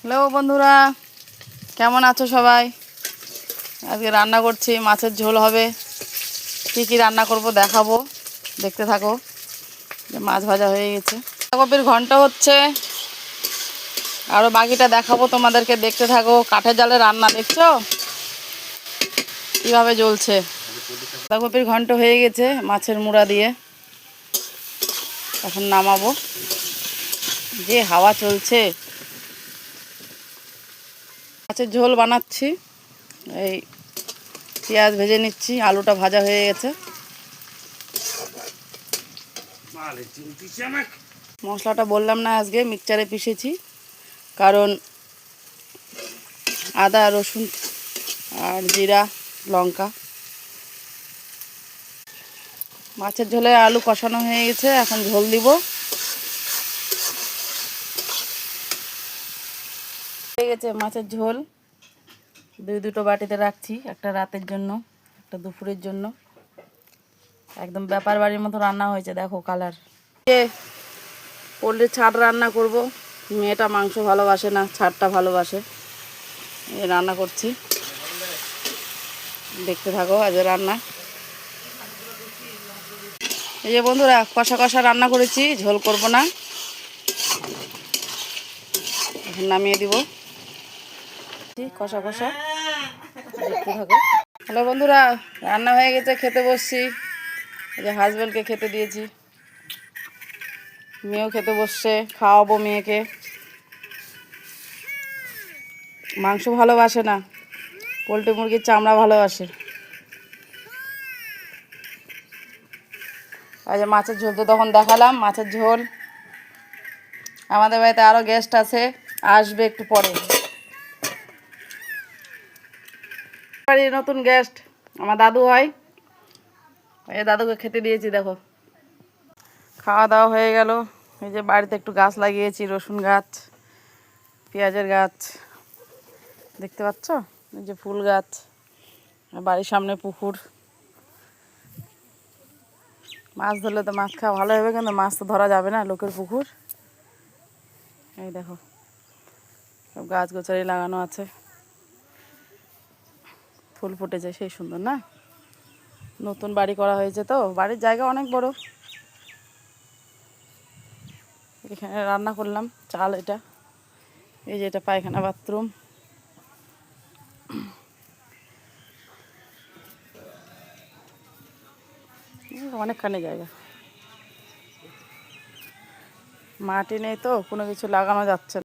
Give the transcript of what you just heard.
Hello বন্ধুরা, কেমন আছো সবাই? আজকে রান্না করছি, মাছের ঝোল হবে। কি কি রান্না করব দেখাবো, দেখতে থাকো। মাছ ভাজা হয়ে গেছে, বাঁধাকপির ঘন্ট হচ্ছে, আরও বাকিটা দেখাবো তোমাদেরকে, দেখতে থাকো। কাঠের জালে রান্না দেখছো কীভাবে জ্বলছে। বাঁধাকপির ঘন্ট হয়ে গেছে মাছের মুড়া দিয়ে, এখন নামাবো। যে হাওয়া চলছে, মাছের ঝোল বানাচ্ছি। এই পেঁয়াজ ভেজে নিচ্ছি, আলুটা ভাজা হয়ে গেছে। মশলাটা বললাম না, আজকে মিক্সচারে পিষেছি, কারণ আদা রসুন আর জিরা লঙ্কা। মাছের ঝোলে আলু কষানো হয়ে গেছে, এখন ঝোল দিব। হয়ে গেছে মাছের ঝোল, দুটো বাটিতে রাখছি, একটা রাতের জন্য, একটা দুপুরের জন্য। একদম ব্যাপার বাড়ির মতো রান্না হয়েছে, দেখো কালার। পোলট্রির ছাড় রান্না করব। মেয়েটা মাংস ভালোবাসে না, ছাড়টা ভালোবাসে। রান্না করছি, দেখতে থাকো আজ রান্না। এই যে বন্ধুরা, কষা কষা রান্না করেছি, ঝোল করব না, এখন নামিয়ে দিব। কষা কষা, দেখতে থাকো। হ্যালো বন্ধুরা, রান্না হয়ে গেছে, খেতে বসছি। এই যে হাজব্যান্ডকে খেতে দিয়েছি, মেয়েও খেতে বসছে, খাওয়াবো মেয়েকে। মাংস ভালোবাসে না, পোলট্রি মুরগির চামড়া ভালোবাসে। আর যে মাছের ঝোল তো তখন দেখালাম, মাছের ঝোল। আমাদের বাড়িতে আরও গেস্ট আছে, আসবে একটু পরে। বাড়ির নতুন গেস্ট আমার দাদু হয়। এই দাদুকে খেতে দিয়েছি, দেখো। খাওয়া দাওয়া হয়ে গেল। এই যে বাড়িতে একটু গাছ লাগিয়েছি, রসুন গাছ, পেঁয়াজের গাছ, দেখতে পাচ্ছ? এই যে ফুল গাছ, বাড়ির সামনে পুকুর। মাছ ধরলে তো মাছ খাওয়া ভালো হবে, কিন্তু মাছ তো ধরা যাবে না, লোকের পুকুর। এই দেখো, সব গাছ গোছারি লাগানো আছে, ফুল ফুটেছে, সেই সুন্দর না? নতুন বাড়ি করা হয়েছে তো, বাড়ির জায়গা অনেক বড়। এখানে রান্না করলাম, চাল এটা। এই যে এটা পায়খানা বাথরুম। অনেকখানি জায়গা, মাটি নেই তো কোনো কিছু লাগানো যাচ্ছে না।